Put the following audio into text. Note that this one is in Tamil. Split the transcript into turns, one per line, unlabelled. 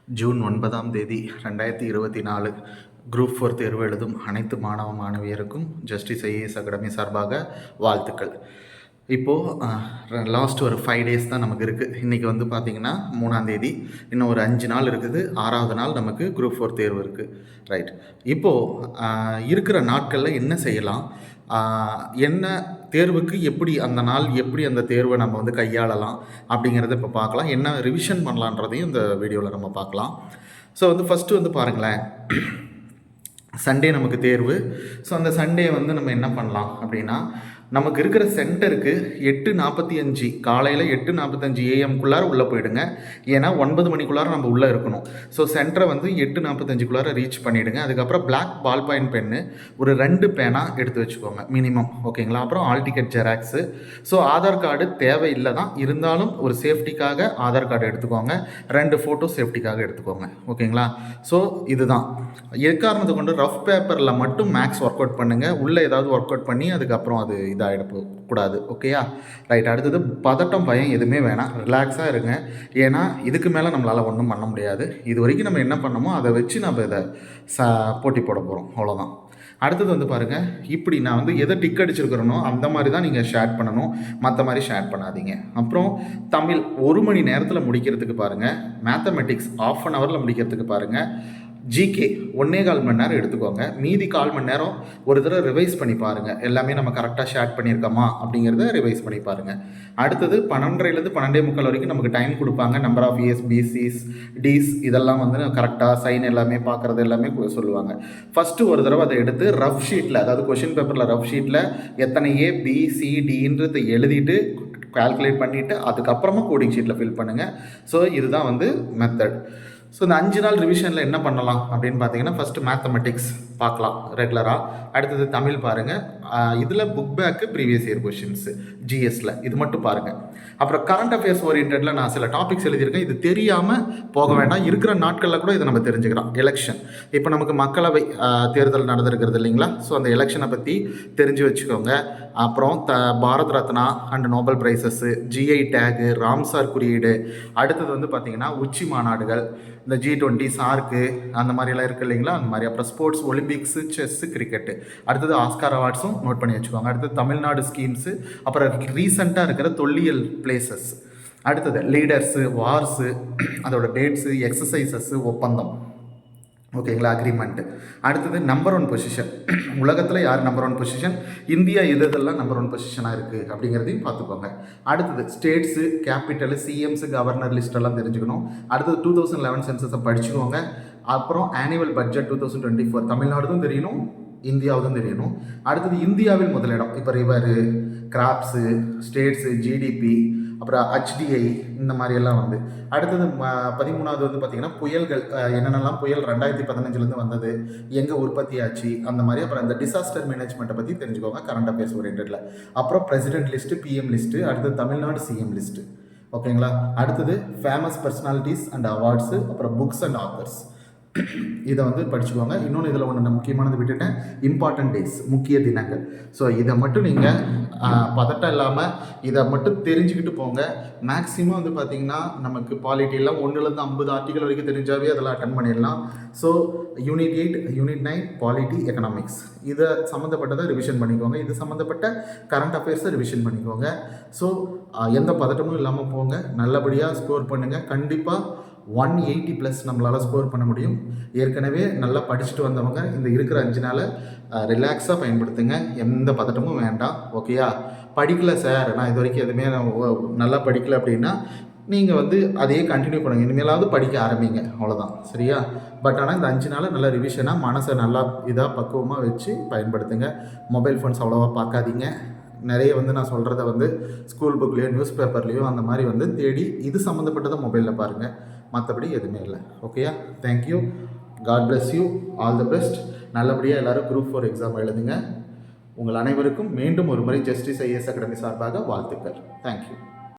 ஜூன் 9ஆம் தேதி 2024 குரூப் 4 தேர்வு எழுதும் அனைத்து மாணவ மாணவியருக்கும் ஜஸ்டிஸ் ஐஏஎஸ் அகாடமி சார்பாக வாழ்த்துக்கள். இப்போது லாஸ்ட் ஒரு 5 டேஸ் தான் நமக்கு இருக்குது. இன்றைக்கி வந்து பார்த்திங்கன்னா 3ஆம் தேதி, இன்னும் ஒரு 5 நாள் இருக்குது. 6வது நாள் நமக்கு குரூப் 4 தேர்வு இருக்குது. ரைட். இப்போது இருக்கிற நாட்களில் என்ன செய்யலாம், என்ன தேர்வுக்கு எப்படி அந்த நாள் எப்படி அந்த தேர்வை நம்ம வந்து கையாளலாம் அப்படிங்கிறத இப்போ பார்க்கலாம். என்ன ரிவிஷன் பண்ணலான்றதையும் இந்த வீடியோவில் நம்ம பார்க்கலாம். ஸோ வந்து ஃபஸ்ட்டு வந்து பாருங்களேன், சண்டே நமக்கு தேர்வு. ஸோ அந்த சண்டே வந்து நம்ம என்ன பண்ணலாம் அப்படின்னா, நமக்கு இருக்கிற சென்டருக்கு 8:45 காலையில் 8:45 AM உள்ளே போயிடுங்க. ஏன்னா 9 மணிக்குள்ளார நம்ம உள்ளே இருக்கணும். ஸோ சென்டரை வந்து 8:45 ரீச் பண்ணிவிடுங்க. அதுக்கப்புறம் பிளாக் பால் பாயிண்ட் பென்னு ஒரு 2 பேனா எடுத்து வச்சுக்கோங்க மினிமம், ஓகேங்களா. அப்புறம் all ticket xerox. So Aadhaar card தேவையில்லை தான், இருந்தாலும் ஒரு சேஃப்டிக்காக ஆதார் கார்டு எடுத்துக்கோங்க. 2 ஃபோட்டோ சேஃப்டிக்காக எடுத்துக்கோங்க, ஓகேங்களா. ஸோ இதுதான் எக்காரணத்தை கொண்டு ரஃப் பேப்பரில் மட்டும் மேக்ஸ் ஒர்க் அவுட் பண்ணுங்கள். உள்ளே ஏதாவது ஒர்க் அவுட் பண்ணி அதுக்கப்புறம் அது இதாகிடக்கூடாது, ஓகேயா. ரைட். அடுத்தது பதட்டம் பயம் எதுவுமே வேணாம், ரிலாக்ஸாக இருங்க. ஏன்னா இதுக்கு மேலே நம்மளால் ஒன்றும் பண்ண முடியாது. இது வரைக்கும் நம்ம என்ன பண்ணோமோ அதை வச்சு நம்ம இதை போட்டி போட போகிறோம், அவ்வளோதான். அடுத்தது வந்து பாருங்கள், இப்படி நான் வந்து எதை டிக் அடிச்சிருக்கிறேனோ அந்த மாதிரி தான் நீங்கள் ஷேர் பண்ணணும், மற்ற மாதிரி ஷேர் பண்ணாதீங்க. அப்புறம் தமிழ் 1 மணி நேரத்தில் முடிக்கிறதுக்கு பாருங்கள். மேத்தமெட்டிக்ஸ் 1/2 ஹவரில் முடிக்கிறதுக்கு பாருங்கள். ஜிகே 1.25 மணி நேரம் எடுத்துக்கோங்க. மீதி 1/4 மணி நேரம் ஒரு தடவை ரிவைஸ் பண்ணி பாருங்கள். எல்லாமே நம்ம கரெக்டாக ஷேர் பண்ணியிருக்கோமா அப்படிங்கிறத ரிவைஸ் பண்ணி பாருங்கள். அடுத்தது 12:30 12:45 வரைக்கும் நமக்கு டைம் கொடுப்பாங்க. நம்பர் ஆஃப் ஏஸ், பிசிஸ், டிஸ் இதெல்லாம் வந்து கரெக்டாக சைன் எல்லாமே பார்க்குறது எல்லாமே சொல்லுவாங்க. ஃபஸ்ட்டு ஒரு தடவை அதை எடுத்து ரஃப் ஷீட்டில், அதாவது கொஷின் பேப்பரில் ரஃப் ஷீட்டில் எத்தனை ஏ, பி, சி, டின்றதை எழுதிட்டு கால்குலேட் பண்ணிவிட்டு அதுக்கப்புறமா கோடிங் ஷீட்டில் ஃபில் பண்ணுங்கள். ஸோ இதுதான் வந்து மெத்தட். ஸோ இந்த 5 நாள் ரிவிஷனில் என்ன பண்ணலாம் அப்படின்னு பார்த்தீங்கன்னா, ஃபஸ்ட்டு மேத்தமெட்டிக்ஸ் பார்க்கலாம் ரெகுலராக. அடுத்தது தமிழ் பாருங்கள். இதில் book back previous year questions ஜிஎஸ்சில் இது மட்டும் பாருங்கள். அப்புறம் கரண்ட் அஃபேர்ஸ் ஓரியன்டில் நான் சில டாபிக்ஸ் எழுதியிருக்கேன். இது தெரியாமல் போக வேண்டாம். இருக்கிற நாட்களில் கூட இதை நம்ம தெரிஞ்சுக்கலாம். எலெக்ஷன், இப்போ நமக்கு மக்களவை தேர்தல் நடந்திருக்கிறது இல்லைங்களா. ஸோ அந்த எலெக்ஷனை பற்றி தெரிஞ்சு வச்சுக்கோங்க. அப்புறம் Bharat Ratna and Nobel prices, GI tag, Ramsar குறியீடு. அடுத்தது வந்து பார்த்திங்கன்னா உச்சி மாநாடுகள், இந்த G20, சார்க்கு அந்த மாதிரிலாம் இருக்குது இல்லைங்களா, அந்த மாதிரி. அப்புறம் ஸ்போர்ட்ஸ், ஒலிம்பிக்ஸு, செஸ்ஸு, கிரிக்கெட்டு. அடுத்தது ஆஸ்கார் அவார்ட்ஸும் நோட் பண்ணி வச்சுக்கோங்க. அடுத்தது தமிழ்நாடு ஸ்கீம்ஸு, அப்புறம் ரீசெண்டாக இருக்கிற தொல்லியல் பிளேசஸ். அடுத்தது லீடர்ஸு, வார்ஸு, அதோட டேட்ஸு, எக்ஸசைசஸ்ஸு, ஒப்பந்தம், ஓகேங்களா, அக்ரிமெண்ட்டு. அடுத்தது நம்பர் 1 பொசிஷன், உலகத்தில் யார் நம்பர் 1 பொசிஷன், இந்தியா எதெல்லாம் நம்பர் 1 பொசிஷனாக இருக்குது அப்படிங்கிறதையும் பார்த்துக்கோங்க. அடுத்தது ஸ்டேட்ஸு, கேபிட்டலு, சிஎம்ஸு, கவர்னர் லிஸ்ட்டெல்லாம் தெரிஞ்சுக்கணும். அடுத்தது 2011 சென்சஸை படிச்சுக்கோங்க. அப்புறம் ஆனுவல் பட்ஜெட் 2024 தமிழ்நாடுதும் தெரியணும், இந்தியாவுதும் தெரியணும். அடுத்தது இந்தியாவில் முதலிடம், இப்போ ரிவரு, கிராப்ஸு, ஸ்டேட்ஸு, ஜிடிபி, அப்புறம் HDI இந்த மாதிரியெல்லாம் வந்து. அடுத்தது 13வது வந்து பார்த்திங்கன்னா புயல்கள், என்னென்னலாம் புயல் 2015 வந்தது, எங்கே உற்பத்தி ஆச்சு அந்த மாதிரி. அப்புறம் இந்த டிசாஸ்டர் மேனேஜ்மெண்ட்டை பற்றி தெரிஞ்சுக்கோங்க கரண்ட் அஃபேர்ஸ் ஓரியன்டில். அப்புறம் பிரசிடென்ட் லிஸ்ட்டு, PM லிஸ்ட்டு, அடுத்தது தமிழ்நாடு CM லிஸ்ட்டு, ஓகேங்களா. அடுத்தது ஃபேமஸ் பர்சனாலிட்டிஸ் அண்ட் அவார்ட்ஸு, அப்புறம் புக்ஸ் அண்ட் ஆத்தர்ஸ், இதை வந்து படிச்சுக்கோங்க. இன்னொன்று இதில் ஒன்று முக்கியமானது விட்டுட்டேன், இம்பார்ட்டன்ட் டேஸ், முக்கிய தினங்கள். ஸோ இதை மட்டும் நீங்கள் பதட்டம் இல்லாமல் இதை மட்டும் தெரிஞ்சுக்கிட்டு போங்க. மேக்ஸிமம் வந்து பார்த்திங்கன்னா நமக்கு பாலிட்டிலாம் 1லேருந்து 50 ஆர்டிகல் வரைக்கும் தெரிஞ்சாவே அதெல்லாம் அட்டன் பண்ணிடலாம். So unit 8, unit 9 polity, economics இதை சம்மந்தப்பட்டதை ரிவிஷன் பண்ணிக்கோங்க. இது சம்மந்தப்பட்ட கரண்ட் அஃபேர்ஸை ரிவிஷன் பண்ணிக்கோங்க. ஸோ எந்த பதட்டமும் இல்லாமல் போங்க. நல்லபடியாக ஸ்கோர் பண்ணுங்கள். கண்டிப்பாக 180+ நம்மளால் ஸ்கோர் பண்ண முடியும். ஏற்கனவே நல்லா படிச்சுட்டு வந்தவங்க இந்த இருக்கிற 5 நாளை ரிலாக்ஸாக பயன்படுத்துங்க. எந்த பதட்டமும் வேண்டாம், ஓகேயா. படிக்கலை சார், நான் இது வரைக்கும் எதுவுமே நல்லா படிக்கலை அப்படின்னா நீங்கள் வந்து அதையே கண்டினியூ பண்ணுங்கள். இனிமேலாவது படிக்க ஆரம்பிங்க, அவ்வளோதான், சரியா. பட் ஆனால் இந்த 5 நாளை நல்லா ரிவிஷனாக மனசை நல்லா இதாக பக்குவமாக வச்சு பயன்படுத்துங்க. மொபைல் ஃபோன்ஸ் அவ்வளோவா பார்க்காதீங்க. நிறைய வந்து நான் சொல்கிறத வந்து ஸ்கூல் புக்லேயோ நியூஸ் பேப்பர்லேயோ அந்த மாதிரி வந்து தேடி இது சம்மந்தப்பட்டதை மொபைலில் பாருங்கள். மற்றபடி எதுவுமே இல்லை, ஓகேயா. Thank you, God bless you, all the best. நல்லபடியாக எல்லோரும் குரூப் 4 எக்ஸாம் எழுதுங்க. உங்கள் அனைவருக்கும் மீண்டும் ஒரு முறை ஜஸ்டிஸ் ஐஏஎஸ் அகாடமி சார்பாக வாழ்த்துக்கள். தேங்க்யூ.